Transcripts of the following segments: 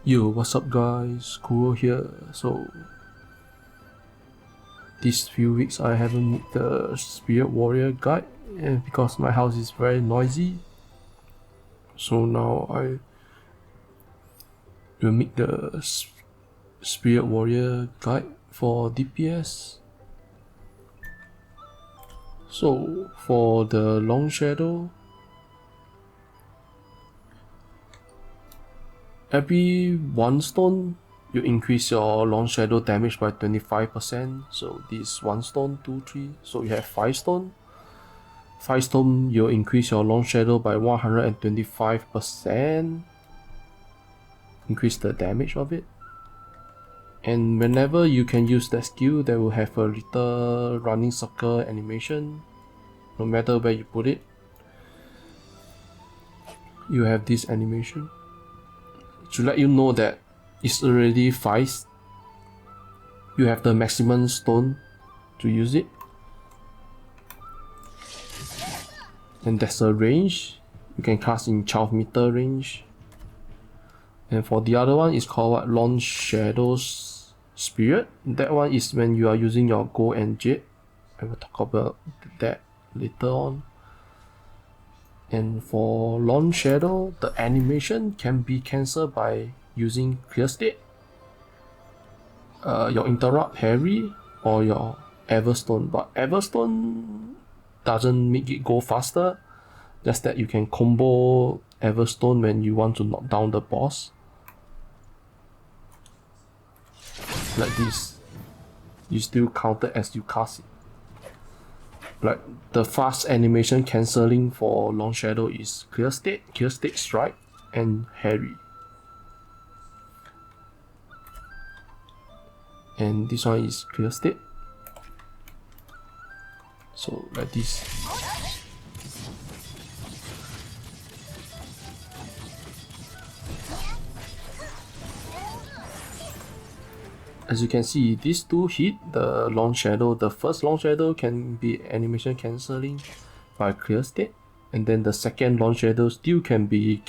Yo, what's up guys, Kuro here. So these few weeks I haven't made the Spirit Warrior guide because my house is very noisy. So now I will make the Spirit Warrior guide for DPS. So for the Long Shadow, every 1 stone you increase your Long Shadow damage by 25%. So this 1 stone, 2, 3. So you have 5 stone. 5 stone you'll increase your Long Shadow by 125%. Increase the damage of it. And whenever you can use that skill, they will have a little running circle animation. No matter where you put it, you have this animation to let you know that it's already 5. You have the maximum stone to use it. And there's a range. You can cast in 12 meter range. And for the other one, it's called what? Long Shadows Spirit. That one is when you are using your gold and jade. I will talk about that later on. And for Long Shadow, the animation can be cancelled by using Clear State, your Interrupt Harry, or your Everstone. But Everstone doesn't make it go faster, just that you can combo Everstone when you want to knock down the boss. Like this, you still count it as you cast it. Like the fast animation cancelling for Long Shadow is Clear State Strike, and Harry. And this one is Clear State. So like this. As you can see, these two hit the Long Shadow. The first Long Shadow can be animation cancelling by Clear State, and then the second Long Shadow still can be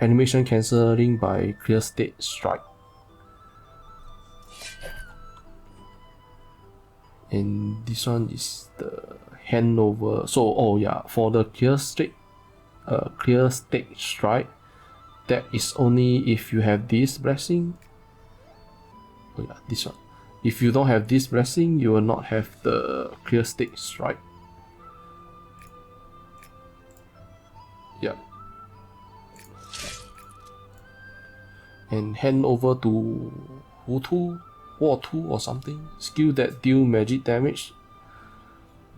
animation cancelling by Clear State Strike. And this one is the Handover. So for the Clear State Strike, that is only if you have this blessing. This one. If you don't have this blessing, you will not have the Clear State Strike. And hand over to Houtu or something. Skill that deal magic damage.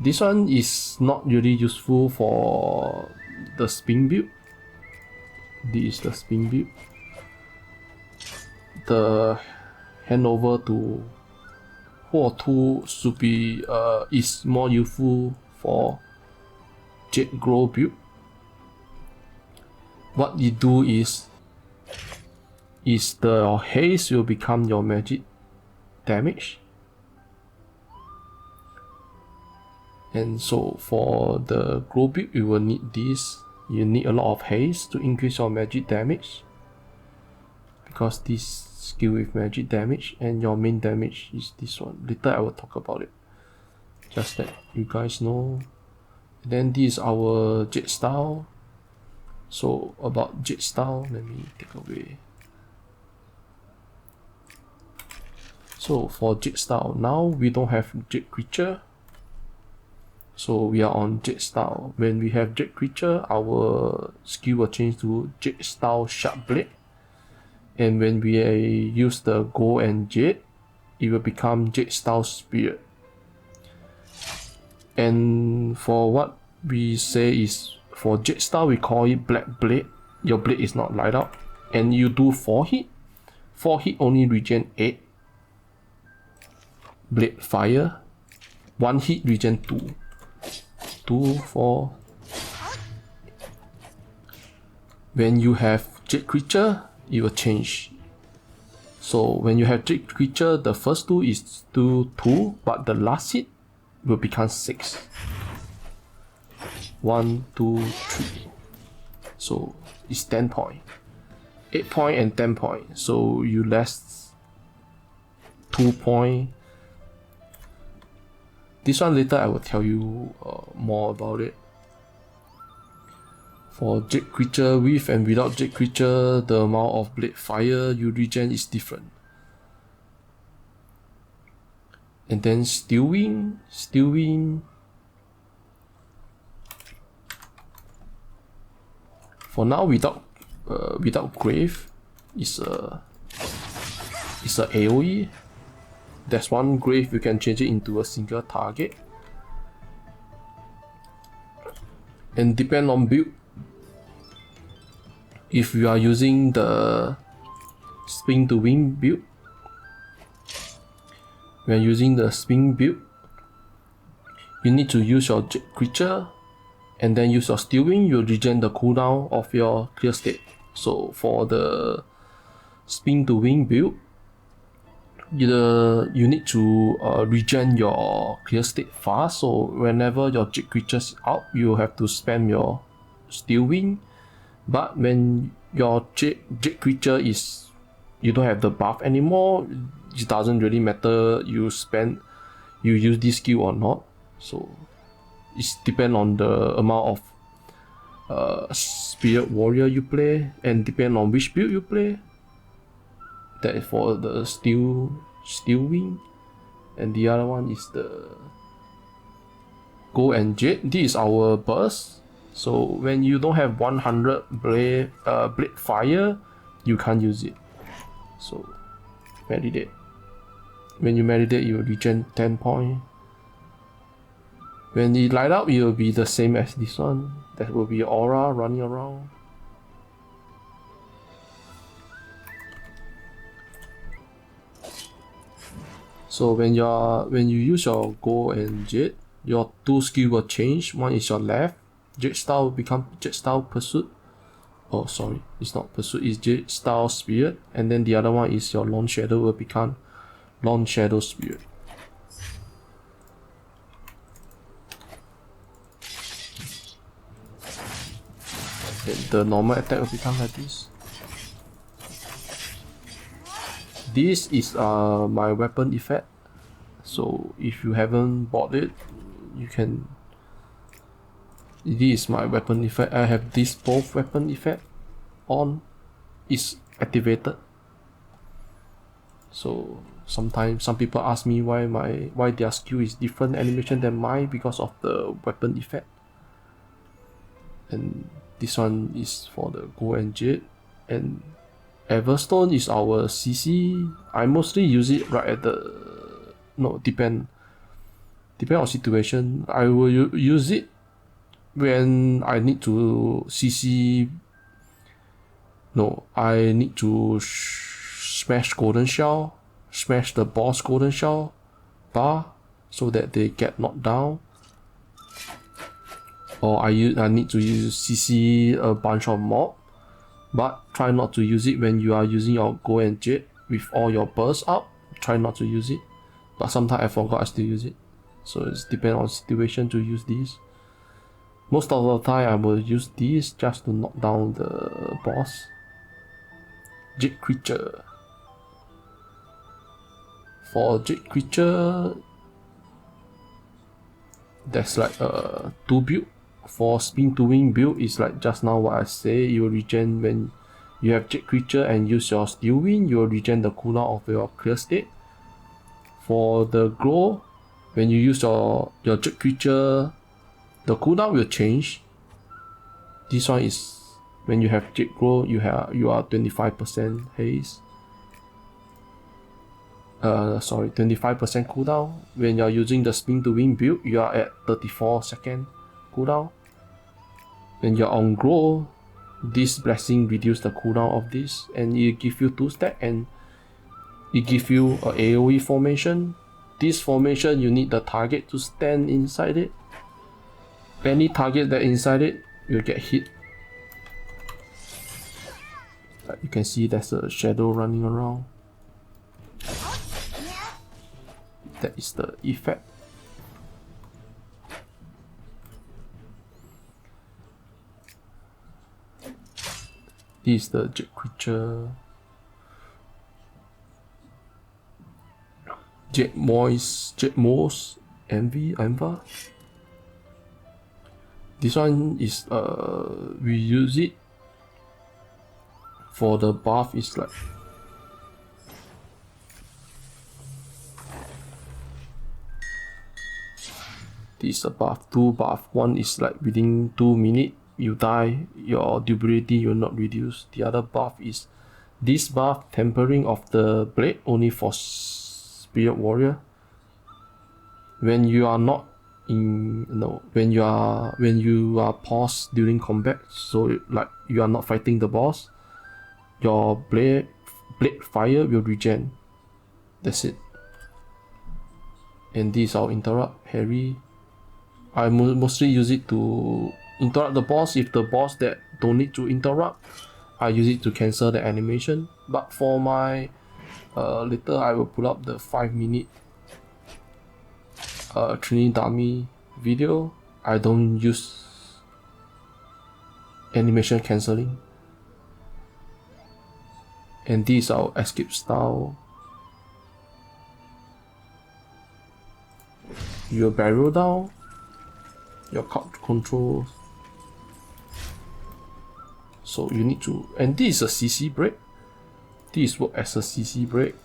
This one is not really useful for the spin build. This is the spin build. The Handover to Houtu should be is more useful for Jade Grow build. What you do is the haste will become your magic damage. And so for the Grow build, you will need this. You need a lot of haste to increase your magic damage, because this skill with magic damage, and your main damage is this one. Later I will talk about it, just that you guys know. And then this is our Jade Style. So about Jade Style, let me take away. So for Jade Style, now we don't have Jade Creature, so we are on Jade Style. When we have Jade Creature, our skill will change to Jade Style Sharp Blade. And when we use the gold and jade, it will become Jade Style Spirit. And for what we say is, for Jade Style we call it Black Blade. Your blade is not light up, and you do 4 hit. 4 hit only regen 8. Blade Fire. 1 hit regen 2. 2, 4. When you have Jade Creature, it will change. So when you have Jade Creature, the first 2 is still 2, but the last hit will become 6. 1, 2, 3. So it's 10 point. 8 point and 10 point, so you less 2 point. This one later I will tell you more about it. For Jade Creature, with and without Jade Creature, the amount of blade fire you regen is different. And then Steel Wing. For now, without Glyph, it's a AoE. There's one Glyph, you can change it into a single target. And depend on build. If you are using the Spin to Wing build, when using the Spin build, you need to use your Jade Creature and then use your Steel Wing. You regen the cooldown of your clear state. So for the Spin to Wing build, you need to regen your clear state fast. So whenever your Jade Creature is out, you have to spam your Steel Wing. But when your Jade Creature is, you don't have the buff anymore, it doesn't really matter you use this skill or not. So it's depend on the amount of Spirit Warrior you play, and depend on which build you play. That is for the Steel Wing, and the other one is the Gold and Jade. This is our burst. So when you don't have 100 blade fire, you can't use it. So meditate. When you meditate, you regen 10 point. When it light up, it will be the same as this one. That will be aura running around. So when you use your Gold and Jade, your two skill will change. One is your left. Jade Style will become Jade Style Pursuit. Oh, sorry, it's not Pursuit, it's Jade Style Spirit. And then the other one is your Long Shadow will become Long Shadow Spirit. Then the normal attack will become like this. This is my weapon effect. So if you haven't bought it, you can. This is my weapon effect. I have this both weapon effect on. Is activated. So sometimes some people ask me why their skill is different animation than mine, because of the weapon effect. And this one is for the Gold and Jade, and Everstone is our CC. I mostly use it right at the depend on situation. I will use it when I need to CC. No, I need to smash Golden Shell, smash the boss Golden Shell bar so that they get knocked down. Or I need to use CC a bunch of mob, but try not to use it when you are using your Gold and Jade with all your bursts up. Try not to use it, but sometimes I forgot I still use it. So it's depend on situation to use these. Most of the time I will use these just to knock down the boss. Jade Creature. For Jade Creature, there's like two build. For Spin to Wing build is like just now what I say. You will regen when you have Jade Creature and use your Steel Wing. You will regen the cooldown of your clear state. For the Glow, when you use your Jade Creature, the cooldown will change. This one is when you have Jade Glow, you are 25% haste. 25% cooldown. When you are using the Spin to Wing build, you are at 34-second cooldown. When you're on Glow, this blessing reduce the cooldown of this, and it give you 2 stack, and it give you a AoE formation. This formation, you need the target to stand inside it. Any target that inside it will get hit. Like you can see there's a shadow running around. That is the effect. This is the Jade Creature. Jade Moss, Anvil. This one is we use it for the buff. Is like this is a buff, 2 buff. One is like within 2 minutes you die, your durability will not reduce. The other buff is this buff, tempering of the blade, only for Spirit Warrior. When you are not in when you are paused during combat, so like you are not fighting the boss, your blade fire will regen. That's it. And this I'll interrupt parry. I mostly use it to interrupt the boss. If the boss that don't need to interrupt, I use it to cancel the animation. But for my later I will pull up the 5-minute training dummy video. I don't use animation cancelling. And this is our escape style. You barrel down, your card controls. So you need to, and this is a CC break. This works as a CC break.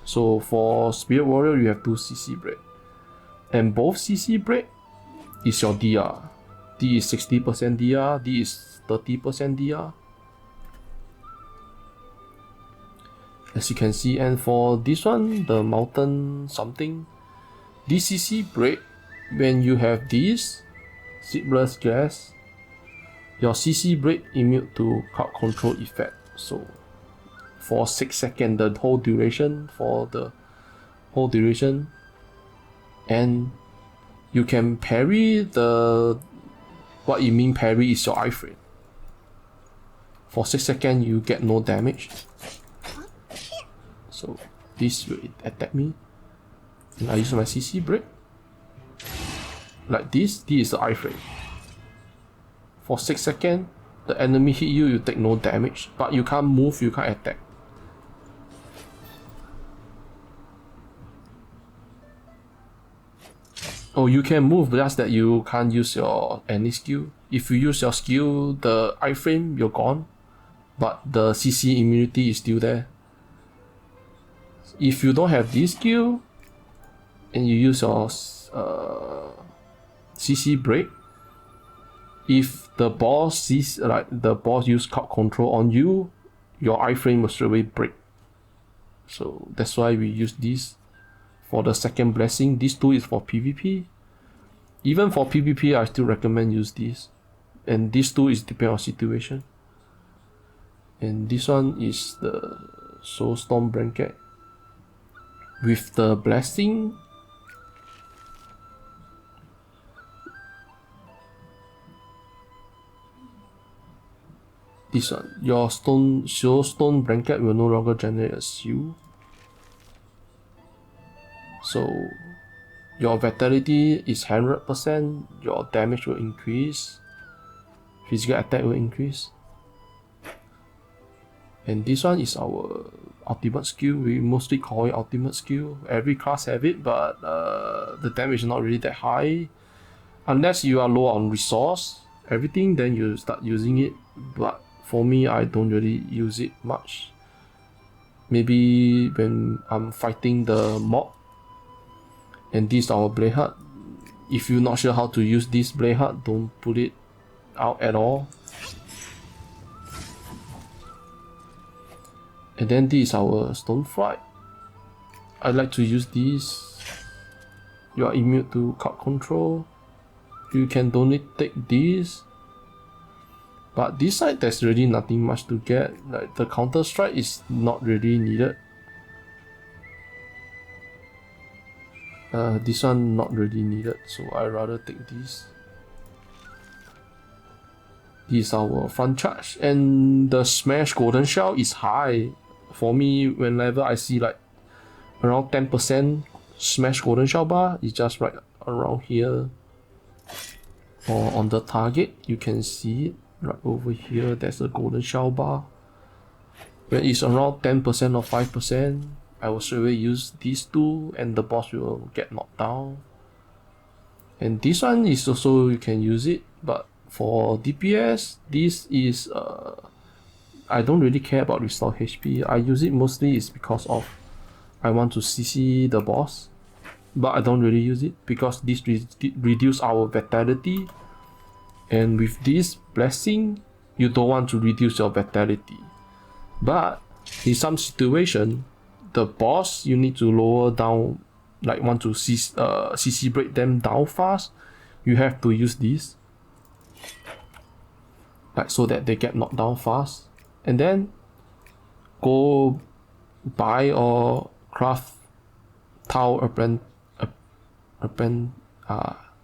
So for Spirit Warrior, you have 2 CC break. And both CC break is your DR. This is 60% DR, this is 30% DR. As you can see, and for this one, the mountain something, this CC break, when you have this Seedless Gas, your CC break immune to crowd control effect. So for 6 seconds, the whole duration, and you can parry the, what you mean parry is your iframe. For 6 seconds you get no damage. So this will attack me. And I use my CC break. Like this is the iframe. For 6 seconds, the enemy hit you, you take no damage. But you can't move, you can't attack. Oh, you can move, but just that you can't use your any skill. If you use your skill, the iframe, you're gone. But the CC immunity is still there. If you don't have this skill, and you use your CC break, if the boss sees, like the boss use crowd control on you, your iframe will straight away break. So that's why we use this. For the second blessing, this 2 is for PvP. Even for PvP, I still recommend use this. And this 2 is depend on situation. And this one is the Soulstone Blanket. With the blessing, this one, your Soulstone Blanket will no longer generate a seal. So your vitality is 100%, your damage will increase, physical attack will increase. And this one is our ultimate skill. We mostly call it ultimate skill. Every class have it, but the damage is not really that high. Unless you are low on resource, everything, then you start using it. But for me, I don't really use it much. Maybe when I'm fighting the mob. And this is our blade heart. If you're not sure how to use this blade heart, don't put it out at all. And then this is our stone fright. I like to use this. You are immune to crowd control. You can donate take this. But this side there's really nothing much to get. Like the counter strike is not really needed. This one not really needed, so I rather take this. This is our front charge, and the smash golden shell is high. For me, whenever I see like around 10% smash golden shell bar, it's just right around here. Or on the target, you can see it right over here, there's a golden shell bar. When it's around 10% or 5%, I will straight away use these two and the boss will get knocked down. And this one is also, you can use it, but for DPS, this is I don't really care about restore HP. I use it mostly is because of I want to CC the boss, but I don't really use it because this reduce our vitality, and with this blessing you don't want to reduce your vitality. But in some situation, the boss you need to lower down, like want to CC break them down fast, you have to use this, like so that they get knocked down fast, and then go buy or craft tile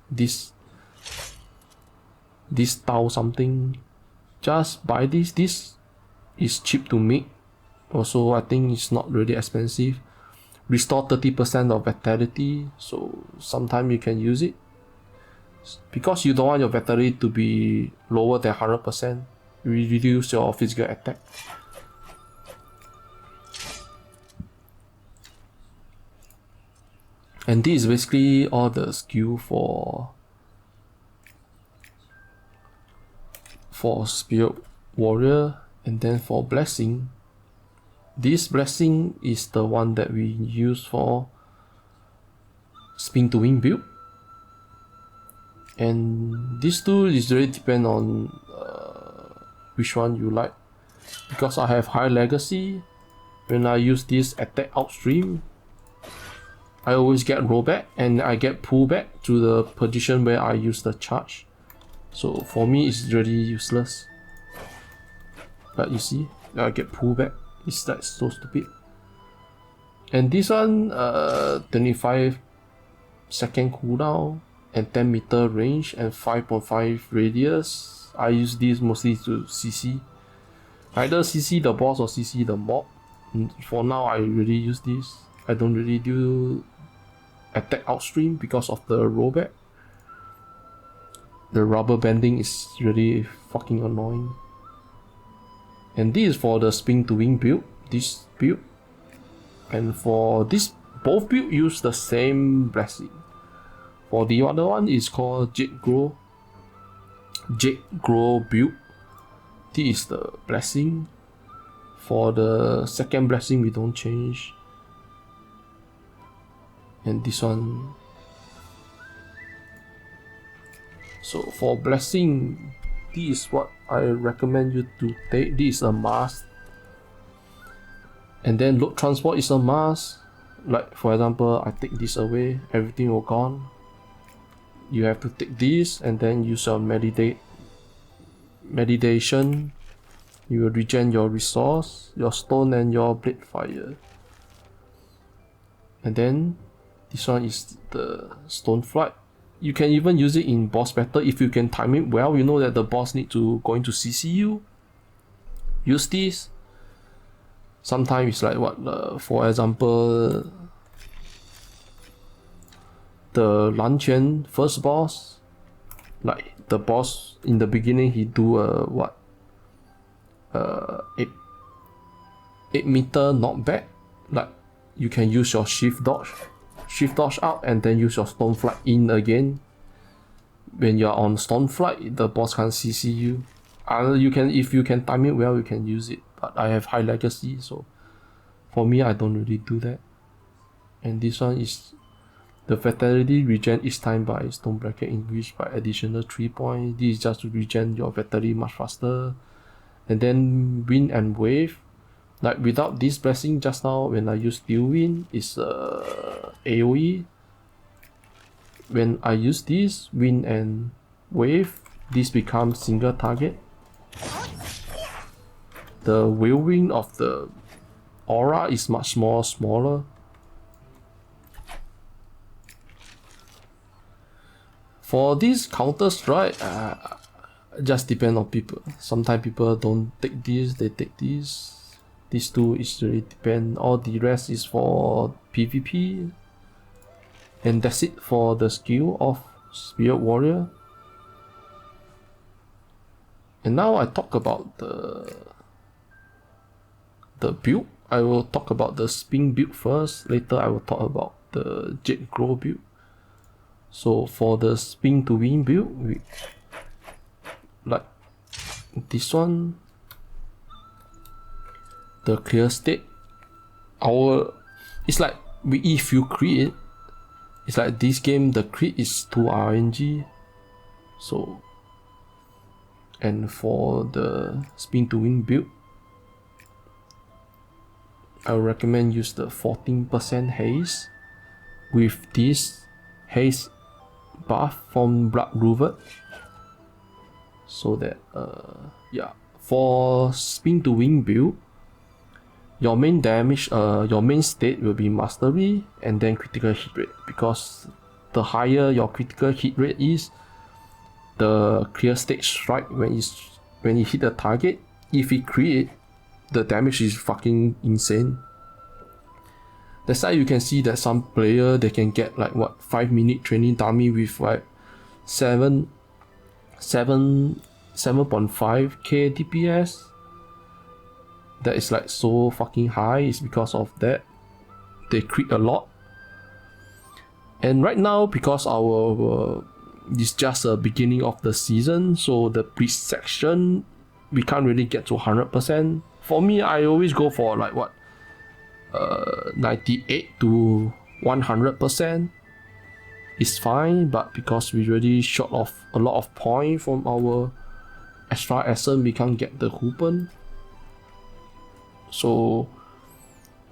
this tile something. Just buy this. This is cheap to make. Also, I think it's not really expensive. Restore 30% of vitality, so sometimes you can use it. Because you don't want your vitality to be lower than 100%, you reduce your physical attack. And this is basically all the skill for Spirit Warrior. And then for Blessing, this Blessing is the one that we use for Spin to Wing build. And these two is really depend on which one you like. Because I have high legacy, when I use this attack outstream, I always get rollback and I get pulled back to the position where I use the charge. So for me it's really useless. But you see, I get pulled back. It's like so stupid. And this one, 25 second cooldown and 10 meter range and 5.5 radius. I use this mostly to CC. Either CC the boss or CC the mob. For now I really use this. I don't really do attack outstream because of the rollback. The rubber banding is really fucking annoying. And this is for the Spin to Wing build, this build. And for this, both build use the same blessing. For the other one is called Jade Grow build. This is the blessing. For the second blessing we don't change. And this one. So for blessing, this is what I recommend you to take. This is a must. And then load transport is a must. Like for example, I take this away, everything will gone. You have to take this and then use your meditation. You will regen your resource, your stone and your blade fire. And then this one is the stone flight. You can even use it in boss battle if you can time it well. You know that the boss need to going to CC you. Use this. Sometimes it's like what, for example, the Lanquan first boss. Like the boss in the beginning, he do a 8 meter knockback. Like you can use your shift dodge out and then use your stone flight in again. When you're on stone flight, the boss can't CC you. You can, if you can time it well, you can use it. But I have high legacy, so for me, I don't really do that. And this one is the vitality regen each time by Stone Blanket increased by additional 3 points. This is just to regen your vitality much faster. And then wind and wave. Like without this blessing just now, when I use Steel Wind, it's AoE. When I use this wind and wave, this becomes single target. The whirlwind of the aura is much more smaller. For this counter strike, just depend on people. Sometimes people don't take this, they take this. These two is really depend. All the rest is for PvP. And that's it for the skill of Spirit Warrior. And now I talk about the the build. I will talk about the spin build first. Later I will talk about the Jade Grow build. So for the spin to win build, we like this one, the clear state. It's like if you crit, it's like this game the crit is 2 RNG. So, and for the spin to win build, I would recommend use the 14% haze with this haze buff from Blood Rover. So that yeah, for spin to win build, your main damage, your main state will be mastery and then critical hit rate, because the higher your critical hit rate is, the clear state strike when you hit the target, if it crit, the damage is fucking insane. That's why you can see that some player they can get like what 5-minute training dummy with like 7.5k DPS. That is like so fucking high. It's because of that they crit a lot. And right now, because our it's just a beginning of the season, so the pre-section we can't really get to 100%. For me, I always go for like what 98 to 100% is fine, but because we really short of a lot of points from our Astral Essence, we can't get the Houtu. So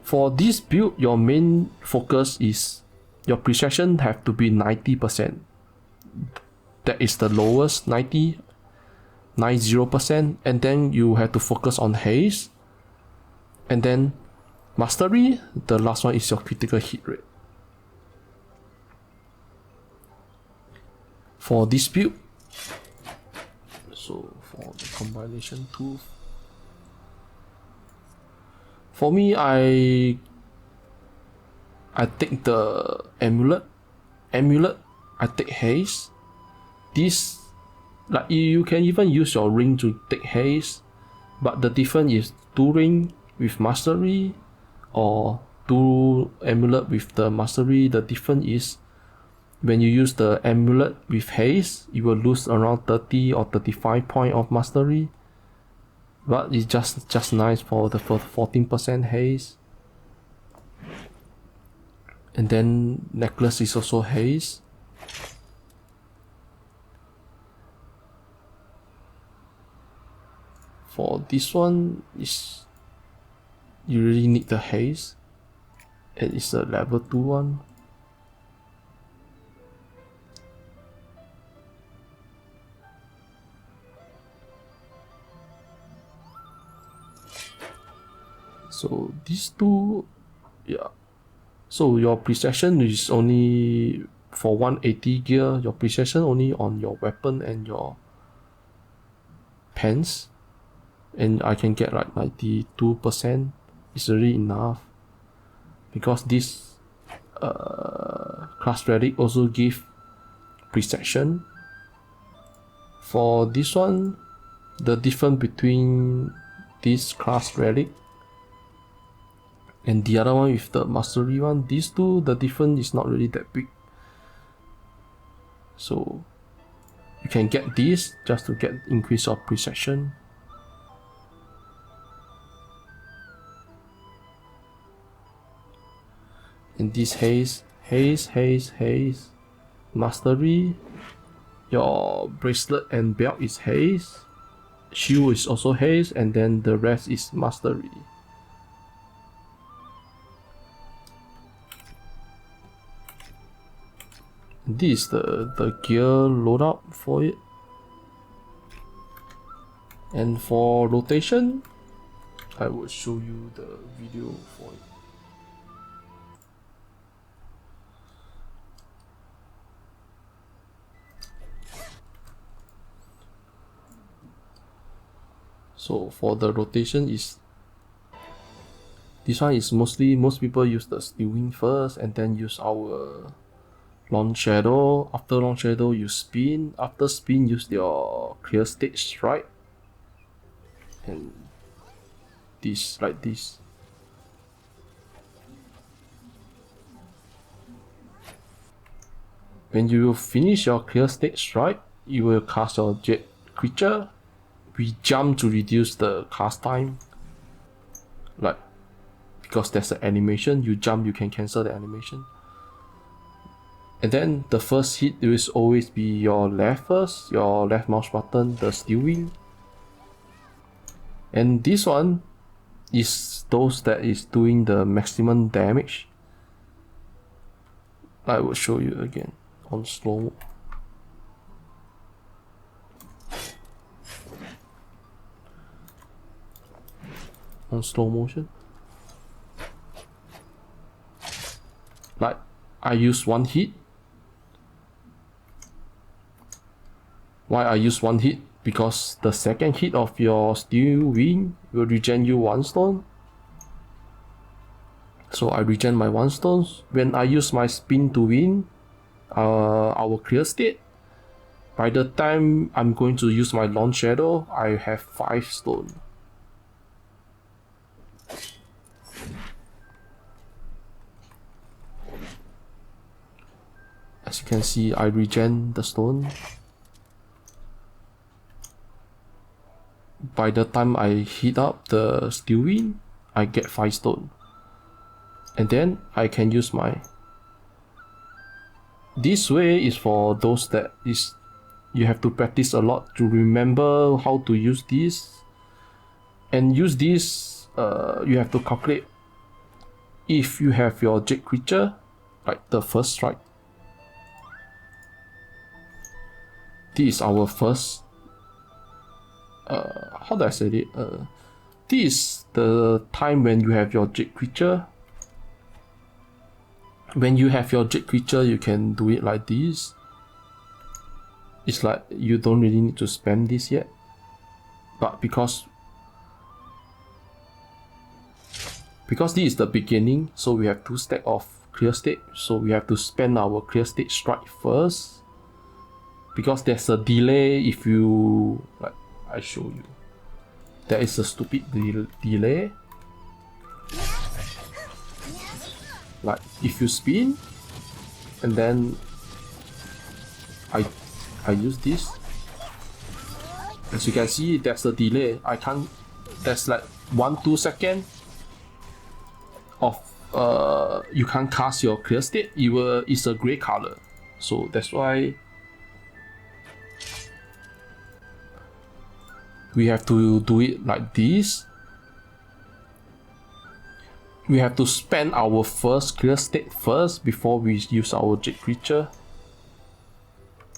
for this build, your main focus is your precision have to be 90%. That is the lowest, 90%, and then you have to focus on haze, and then mastery. The last one is your critical hit rate. For this build, so for the combination tool, for me, I take the amulet, I take haze. This, like, you can even use your ring to take haze, but the difference is 2 ring with mastery or 2 amulet with the mastery. The difference is when you use the amulet with haze, you will lose around 30 or 35 point of mastery, but it's just nice for the 14% haze. And then necklace is also haze. For this one, is you really need the haze, and it's a level 2 one. So these two, yeah. So your precision is only for 180 gear. Your precision only on your weapon and your pants, and I can get like 92%. It's really enough, because this class relic also give precision. For this one, the difference between this class relic and the other one with the mastery one, these two, the difference is not really that big. So you can get this just to get increase of precision. And this haze, mastery. Your bracelet and belt is haze, shield is also haze, and then the rest is mastery. This is the gear loadout for it. And for rotation, I will show you the video for it. So for the rotation is, this one is mostly, most people use the Steel Wing first and then use our Long Shadow. After Long Shadow you spin, after spin use your clear state strike, and this, like this. When you finish your clear state strike, you will cast your Jade Creature. We jump to reduce the cast time. Like, because there's an animation, you jump, you can cancel the animation. And then the first hit will always be your left first, your left mouse button, the steel wing. And this one is those that is doing the maximum damage. I will show you again on slow. On slow motion. Like, I use one hit. Why I use one hit? Because the second hit of your steel wing will regen you 1 stone. So I regen my 1 stone. When I use my spin to win our clear state, by the time I'm going to use my launch shadow, I have 5 stone. As you can see, I regen the stone. By the time I heat up the steel wing, I get 5 stone. And then I can use my... This way is for those that is... You have to practice a lot to remember how to use this. And use this, you have to calculate if you have your Jade Creature, like the first strike. This is our first... how do I say it? This is the time when you have your Jade Creature. When you have your Jade Creature, you can do it like this. It's like you don't really need to spam this yet. But because this is the beginning, so we have 2 stacks of clear state. So we have to spend our clear state strike first. Because there's a delay if you... like I show you. There is a stupid delay. Like if you spin and then I use this. As you can see, there's a delay. I can't. There's like 1-2 seconds of you can't cast your clear state. It's a gray color, so that's why we have to do it like this. We have to spend our first clear state first before we use our Jade Creature.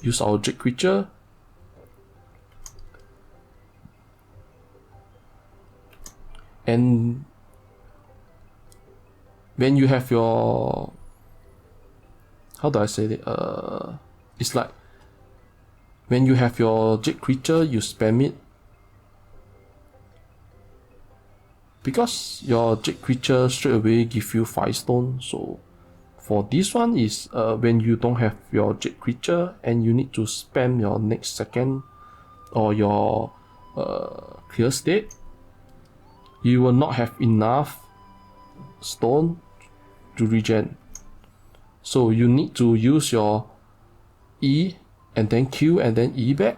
Use our Jade Creature. And when you have your... how do I say it? It's like when you have your Jade Creature, you spam it. Because your Jade Creature straight away give you 5 stone, so for this one is when you don't have your Jade Creature and you need to spam your next second or your clear state, you will not have enough stone to regen. So you need to use your E and then Q and then E back,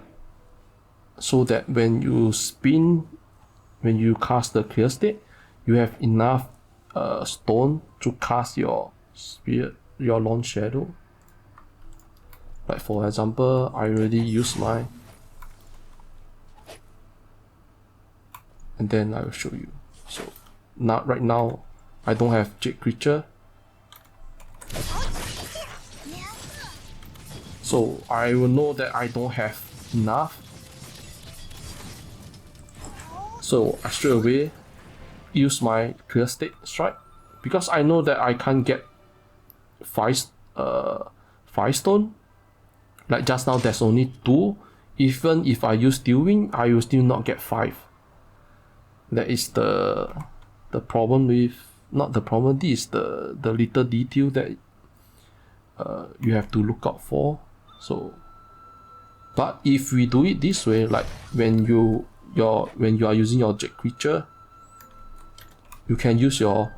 so that when you spin, when you cast the clear state, you have enough stone to cast your spirit, your launch shadow. Like for example, I already used my, and then I will show you. So now, right now, I don't have Jade Creature, so I will know that I don't have enough. So I straight away use my clear state strike, because I know that I can't get 5 stone. Like just now there's only 2. Even if I use steel wing, I will still not get 5. That is the problem with, not the problem, this is the little detail that you have to look out for. So, but if we do it this way, like when you are using your Jade Creature, you can use your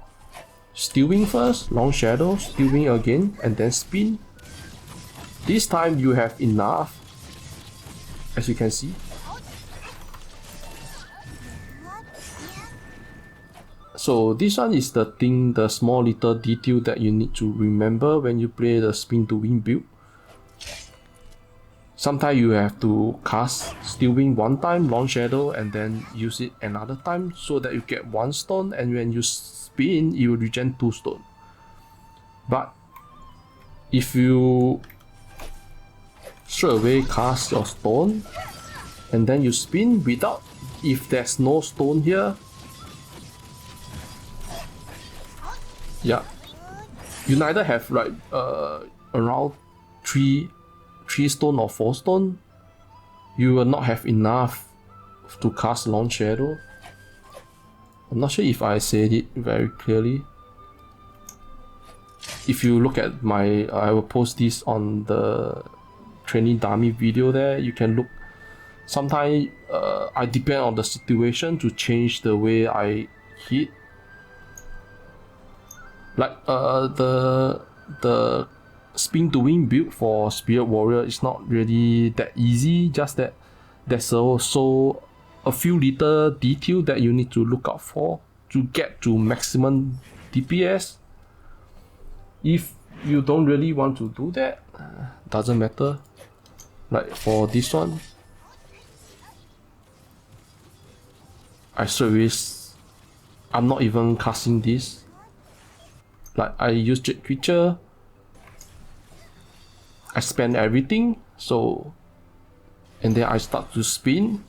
Steel Wing first, Long Shadow, Steel Wing again, and then spin. This time you have enough, as you can see. So this one is the thing, the small little detail that you need to remember when you play the spin to win build. Sometimes you have to cast Steel Wing one time, Long Shadow, and then use it another time so that you get 1 stone, and when you spin, you will regen 2 stone. But if you straight away cast your stone and then you spin without, if there's no stone here, yeah, you neither have like around 3 stone or 4 stone, you will not have enough to cast Long Shadow. I'm not sure if I said it very clearly. If you look at my, I will post this on the training dummy video there, you can look. Sometimes I depend on the situation to change the way I hit. Like the spin to win build for Spirit Warrior is not really that easy, just that there's also a few little detail that you need to look out for to get to maximum DPS. If you don't really want to do that, doesn't matter. Like for this one, I service, I'm not even casting this. Like I use Jade Creature, I spend everything, so, and then I start to spin.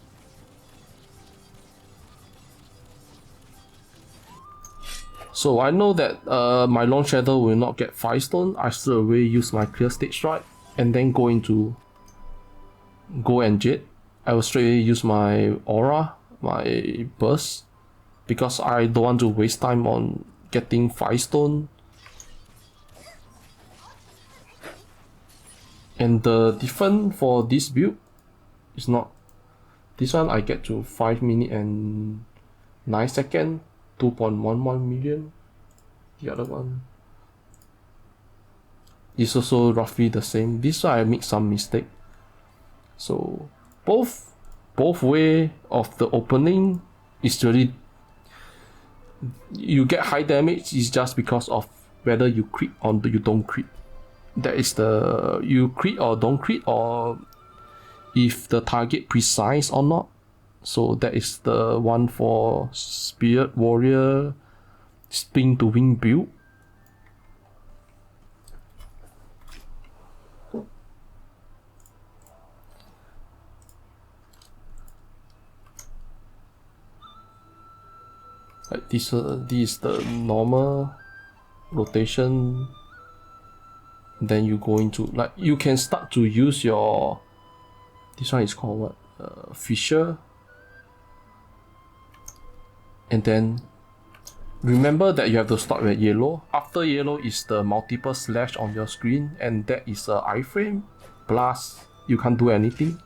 So I know that my Long Shadow will not get Firestone. I straight away use my Clear State Strike and then go into Go and Jade. I will straight away use my Aura, my Burst, because I don't want to waste time on getting Firestone. And the difference for this build is not, this one I get to 5 minutes and 9 seconds, 2.11 million. The other one is also roughly the same. This one I make some mistake. So both way of the opening is really, you get high damage is just because of whether you crit or you don't crit. That is the, you crit or don't crit, or if the target precise or not. So that is the one for Spirit Warrior spin to win build. Like this is the normal rotation. Then you go into, like, you can start to use your, this one is called what, Fisher. And then remember that you have to start at yellow. After yellow is the multiple slash on your screen, and that is a iframe, plus you can't do anything.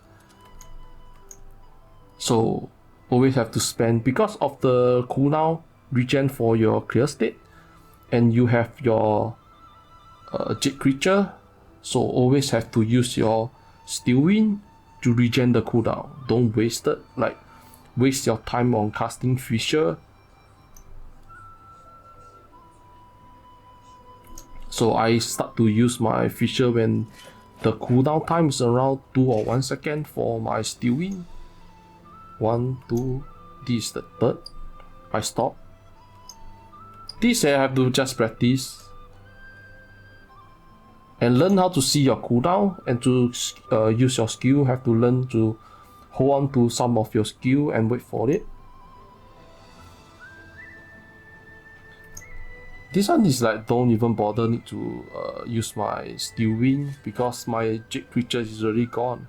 So always have to spend, because of the cooldown regen for your clear state, and you have your Jade Creature, so always have to use your Steel Wing to regen the cooldown. Don't waste it, like waste your time on casting Fisher. So I start to use my Fisher when the cooldown time is around 2 or 1 second for my Steel Wing. 1, 2, this is the third. I stop. This I have to just practice and learn how to see your cooldown, and to use your skill, have to learn to hold on to some of your skill and wait for it. This one is like, don't even bother need to use my Steel Wing, because my Jade Creature is already gone.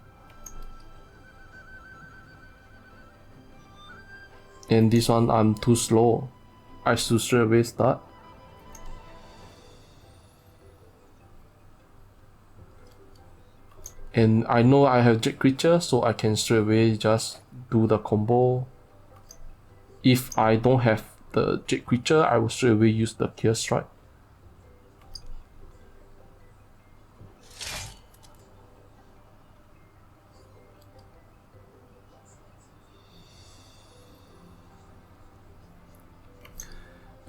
And this one I'm too slow. I should straight away start. And I know I have Jade Creature, so I can straight away just do the combo. If I don't have the Jade Creature, I will straight away use the Clear Strike.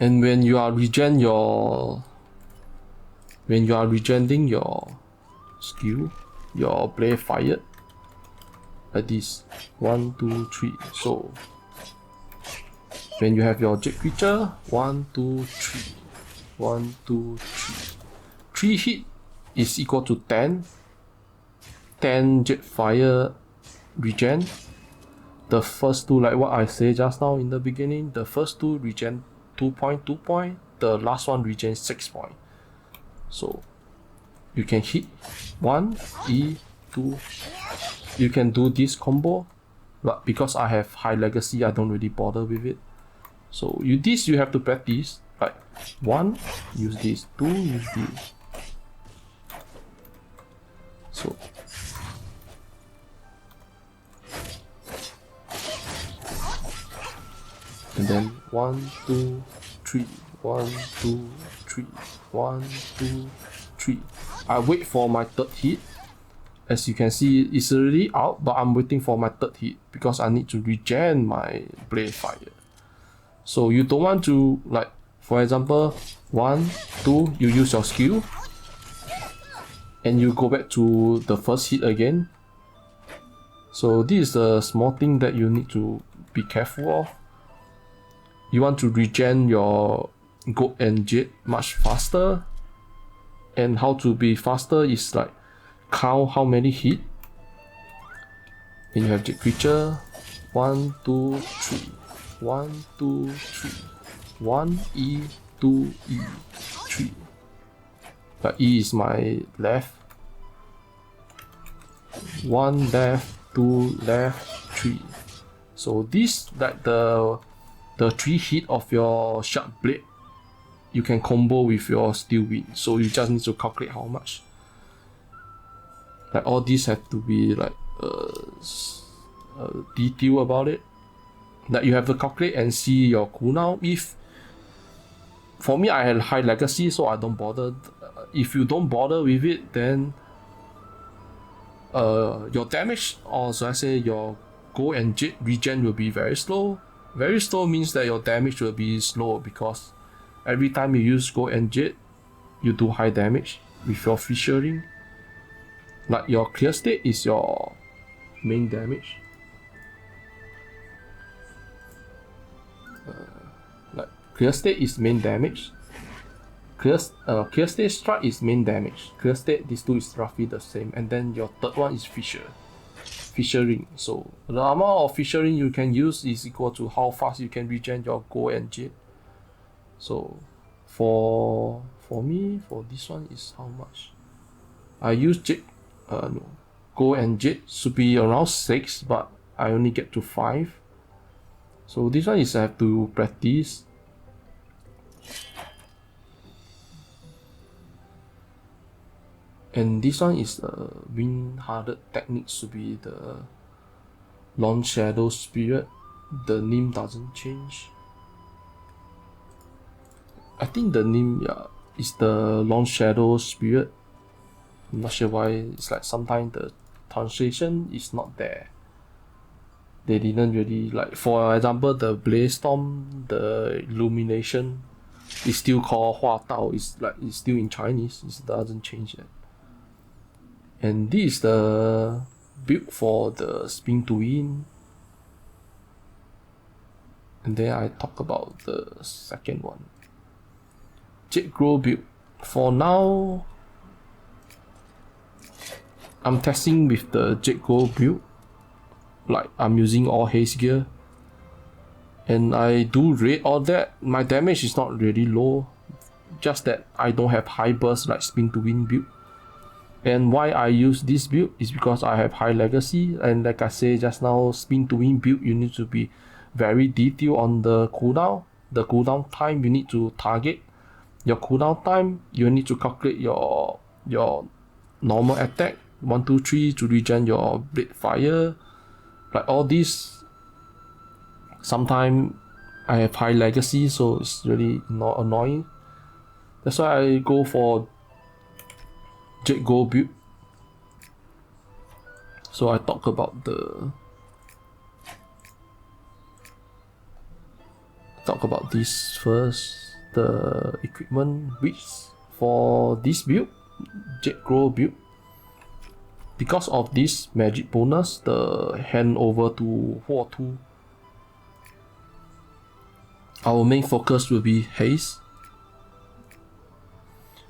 And when you are regening your skill, your blade fired like this, 1, 2, 3. So when you have your Jade Creature, 1, 2, 3, 1, 2, 3, 3 hit is equal to 10 Jade Fire regen. The first two, like what I said just now in the beginning, the first two regen 2 point, the last one regen 6 point. So you can hit 1 E2. You can do this combo, but because I have high legacy, I don't really bother with it. So you have to practice. Like 1, use this, 2, use this. So and then 1, 2, 3, 1, 2, 3, 1, 2, 3. I wait for my third hit. As you can see, it's already out, but I'm waiting for my third hit because I need to regen my blade fire. So you don't want to, like, for example, 1, 2, you use your skill and you go back to the first hit again. So this is a small thing that you need to be careful of. You want to regen your gold and jade much faster, and how to be faster is like count how many hit. When you have Jade Creature, 1, 2, 3, 1, 2, 3, 1 E, 2 E, 3. But E is my left, 1 left, 2 left, 3. So this, like the 3 hit of your sharp blade, you can combo with your steel wind. So you just need to calculate how much. Like all these have to be like detail about it. Like you have to calculate and see your cooldown. If for me, I had high legacy, so I don't bother. If you don't bother with it, then your damage, or so I say your gold and jade regen will be very slow. Very slow means that your damage will be slow because every time you use gold and jade, you do high damage with your fissuring. Like your clear state is your main damage. Like clear state is main damage. Clear state strike is main damage. Clear state, these two is roughly the same, and then your third one is fissuring. So the amount of fissuring you can use is equal to how fast you can regen your gold and jade. So for me, for this one is how much I use jade. No, gold and jade should be around 6, but I only get to 5. So this one is I have to practice. And this one is wind-hardened technique, should be the Long Shadow Spirit. The name doesn't change. I think the name, yeah, is the Long Shadow Spirit. I'm not sure why. It's like sometimes the translation is not there. They didn't really, like, for example, the Blaze Storm, the Illumination is still called Hua Dao. It's still in Chinese. It doesn't change yet. And this is the build for the Spin to Win. And then I talk about the second one, Jade Grow build. For now, I'm testing with the Jade Grow build. Like I'm using all haste gear, and I do raid all that. My damage is not really low, just that I don't have high burst like Spin to Win build. And why I use this build is because I have high legacy, and like I said just now, Spin to Win build, you need to be very detailed on the cooldown. The cooldown time, you need to target your cooldown time. You need to calculate your normal attack 1, 2, 3 to regen your blade fire. Like all this, sometimes I have high legacy, so it's really not annoying. That's why I go for Jade Gold build. So I talk about this first. The equipment which for this build, Jade Gold build, because of this magic bonus, the handover to Houtu, our main focus will be haste.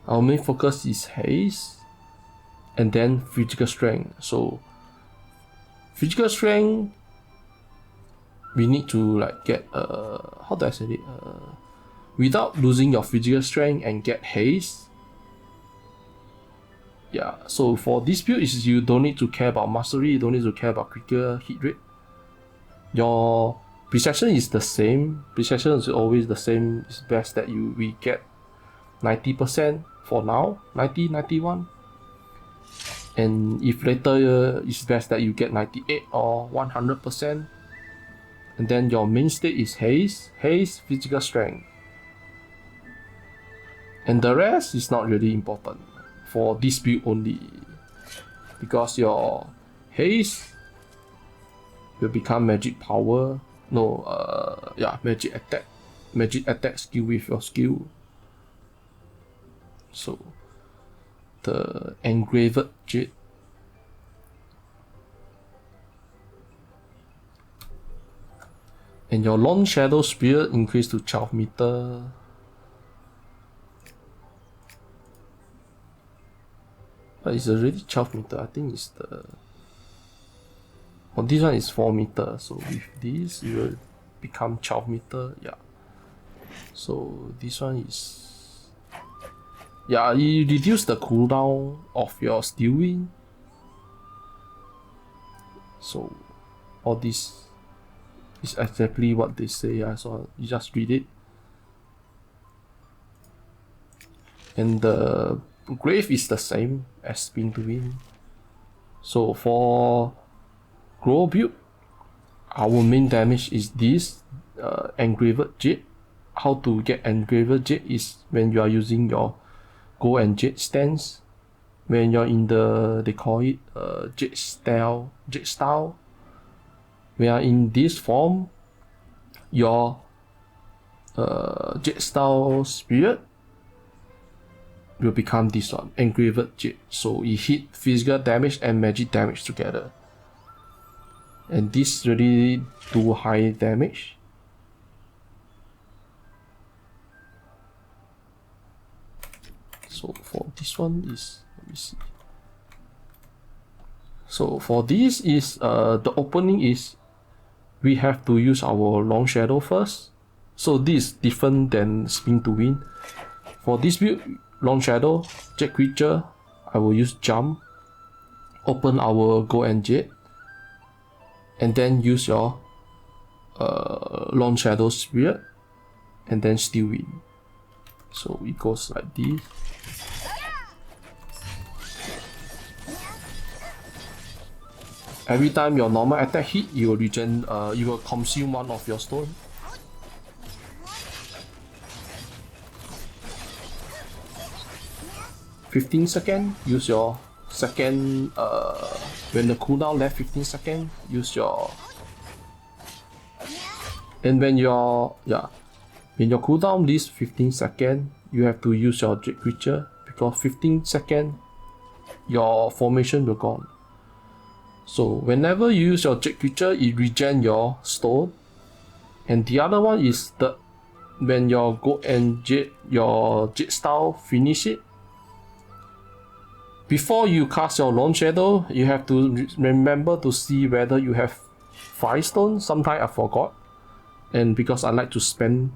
Our main focus is haste and then physical strength. So physical strength, we need to like get how do I say it? Without losing your physical strength and get haste. Yeah, so for this build is you don't need to care about mastery, you don't need to care about critical hit rate. Your precision is the same. Precision is always the same. It's best that we get 90% for now, 90, 91. And if later it's best that you get 98 or 100%. And then your mainstay is haste, physical strength. And the rest is not really important for this build only, because your haste will become magic power. Magic attack skill with your skill. So the engraved jade. And your long shadow spear increase to 12 meter. But it's already 12 meter. I think it's the. This one is 4 meter. So with this, it will become 12 meter. Yeah. So this one is. Yeah, you reduce the cooldown of your steel wind. So all this is exactly what they say. Yeah, so you just read it. And the Glyph is the same as spin to win. So for grow build, our main damage is this engraved jade. How to get engraved jade is when you are using your gold and jade stance. When you're in the, they call it Jade Style. When you are in this form, your Jade Style spirit will become this one, engraved jade. So it hit physical damage and magic damage together. And this really do high damage. So for this one is, let me see. So for this is the opening is we have to use our long shadow first. So this is different than spin to win. For this build, long shadow, Jade Creature, I will use jump, open our gold and jade, and then use your long shadow spirit, and then still win. So it goes like this. Every time your normal attack hit, you will regen. You will consume one of your stone. (15 seconds), use your second. When the cooldown left 15 seconds, use your. And when your cooldown leaves 15 seconds, you have to use your Jade Creature, because 15 seconds, your formation will gone. So whenever you use your Jade Creature, it regen your stone. And the other one is when your gold and jade, your Jade Style finish it. Before you cast your long shadow, you have to remember to see whether you have Firestone. Sometimes I forgot, and because I like to spend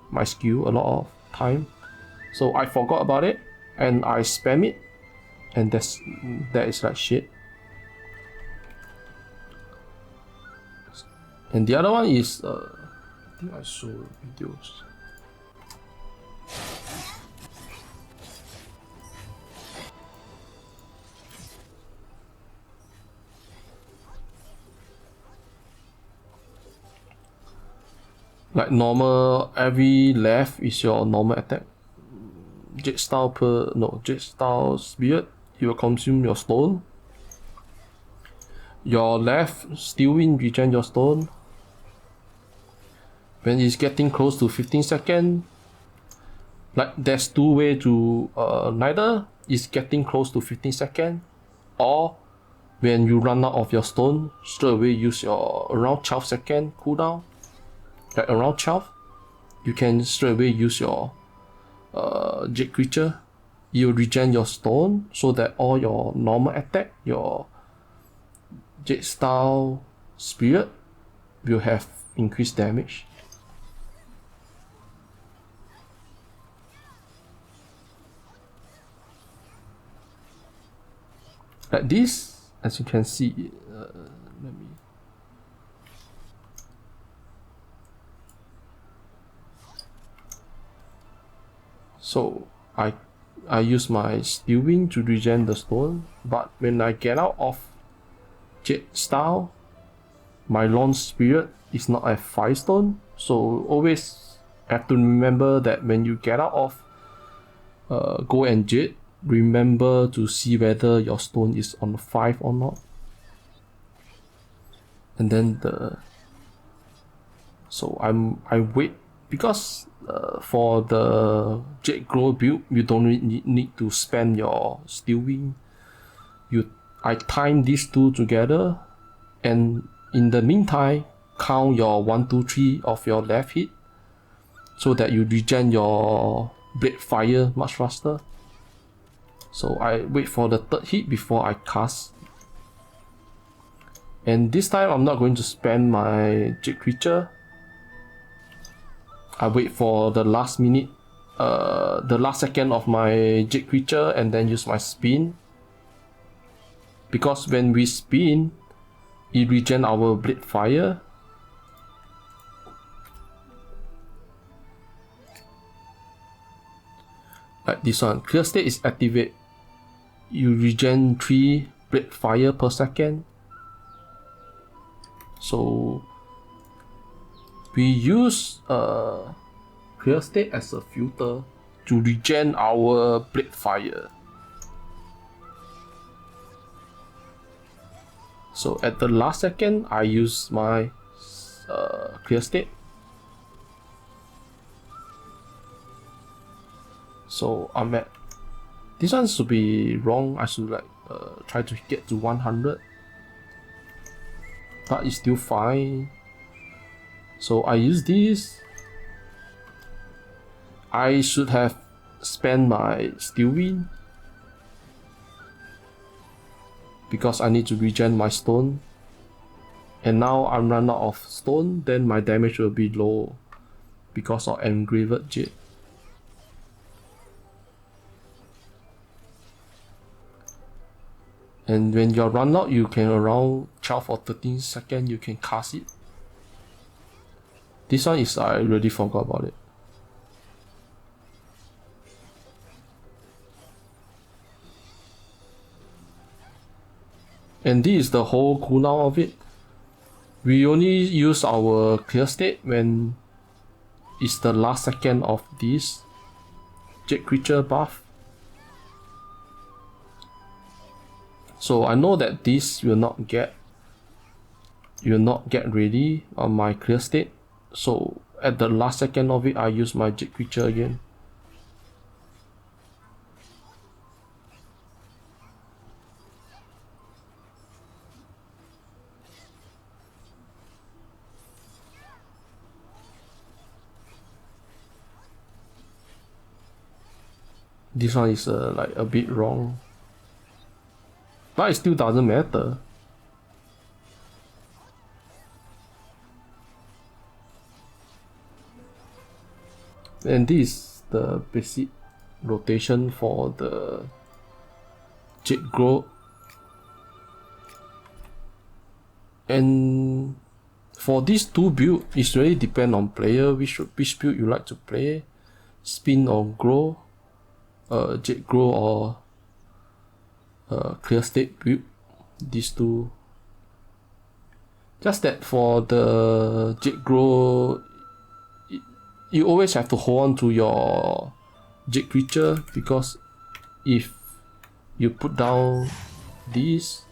my skill a lot of time, so I forgot about it and I spam it, and that is like shit. And the other one is I think I saw videos. Like normal, every left is your normal attack. Jade Style Jade Style Spirit, it will consume your stone. Your left still win, regen your stone. When it's getting close to 15 seconds, like there's two ways to neither is getting close to 15 seconds, or when you run out of your stone, straight away use your around 12 second cooldown. Like around 12, you can straight away use your Jade Creature. You regen your stone so that all your normal attack, your Jade Style Spirit will have increased damage. Like this, as you can see, let me. So I use my Steel Wing to regen the stone, but when I get out of Jade Style, my Launch Spirit is not a Firestone, so always have to remember that when you get out of Gold and Jade, remember to see whether your stone is on 5 or not. And then I wait because for the Jade Glow build, you don't really need to spend your Steel Wing. I time these two together, and in the meantime, count your 1, 2, 3 of your left hit, so that you regen your Blade Fire much faster. So I wait for the third hit before I cast. And this time I'm not going to spend my Jade Creature. I wait for the last minute, the last second of my Jade Creature, and then use my spin. Because when we spin, it regen our Blade Fire. Like this one, Clear State is activate. You regen 3 Blade Fire per second. So we use Clear State as a filter to regen our Blade Fire. So at the last second, I use my Clear State. So I'm at, this one should be wrong. I should like try to get to 100, but it's still fine. So I use this. I should have spent my Steel Wing because I need to regen my stone, and now I'm run out of stone, then my damage will be low because of Engraved Jade. And when you're run out, you can around 12 or 13 seconds you can cast it. This one is, I already forgot about it. And this is the whole cooldown of it. We only use our Clear State when it's the last second of this Jade Creature buff. So I know that this will not get ready on my Clear State. So at the last second of it, I use my Jade Creature again. This one is like a bit wrong, but it still doesn't matter. And this is the basic rotation for the Jade Glow. And for these two builds, it really depends on player which build you like to play, spin or glow, Jade Glow or Clear State build. These two. Just that for the Jade Glow, you always have to hold on to your Jade Creature, because if you put down this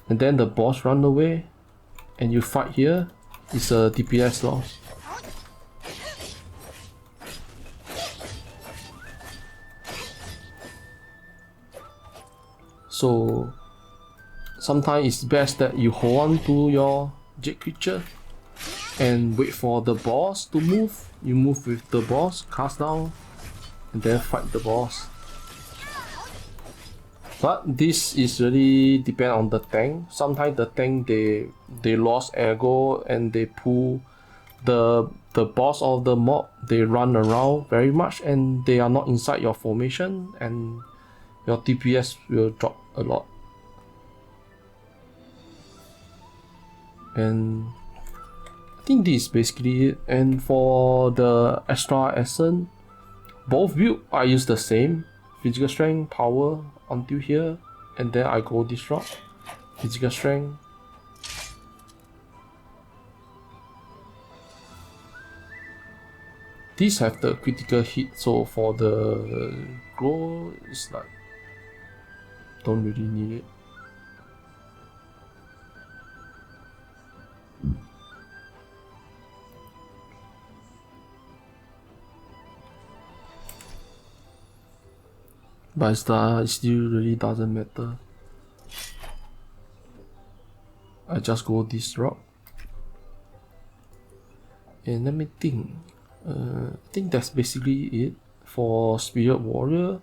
and then the boss run away and you fight here, it's a DPS loss. So sometimes it's best that you hold on to your Jade Creature and wait for the boss to move. You move with the boss, cast down, and then fight the boss. But this is really depend on the tank. Sometimes the tank they lost ergo and they pull the boss of the mob. They run around very much and they are not inside your formation, and your DPS will drop a lot. And I think this is basically it. And for the Astral Essence, both build I use the same physical strength, power until here, and then I go this route, physical strength. These have the critical hit, so for the glow, it's like don't really need it. But it still really doesn't matter. I just go this route. And let me think. I think that's basically it for Spirit Warrior.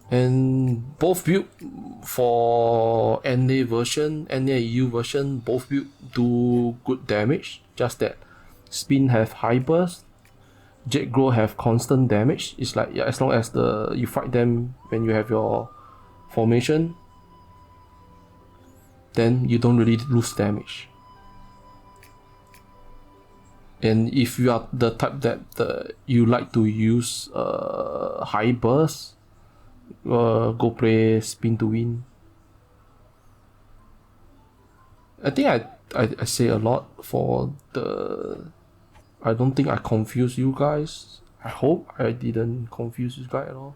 And both build for NA version, NA EU version, both build do good damage. Just that Spin have high burst, Jade Glow have constant damage. It's like, yeah, as long as you fight them when you have your formation, then you don't really lose damage. And if you are the type that you like to use high burst, go play Spin to Win. I think I say a lot for the. I don't think I confuse you guys. I hope I didn't confuse you guys at all.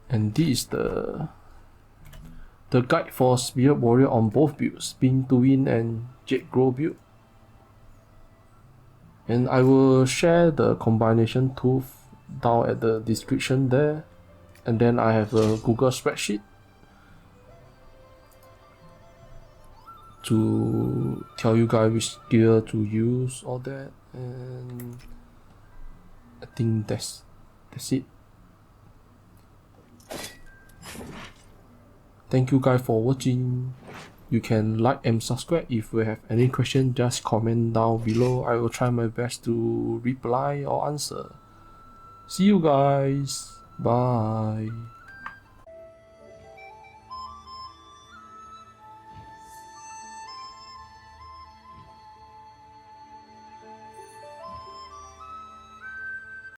And this is the guide for Spirit Warrior on both builds, Spin to Win and Jade Glow build. And I will share the combination tool down at the description there. And then I have a Google spreadsheet to tell you guys which gear to use, all that. And I think that's it. Thank you guys for watching. You can like and subscribe. If you have any question, just comment down below. I will try my best to reply or answer. See you guys. Bye.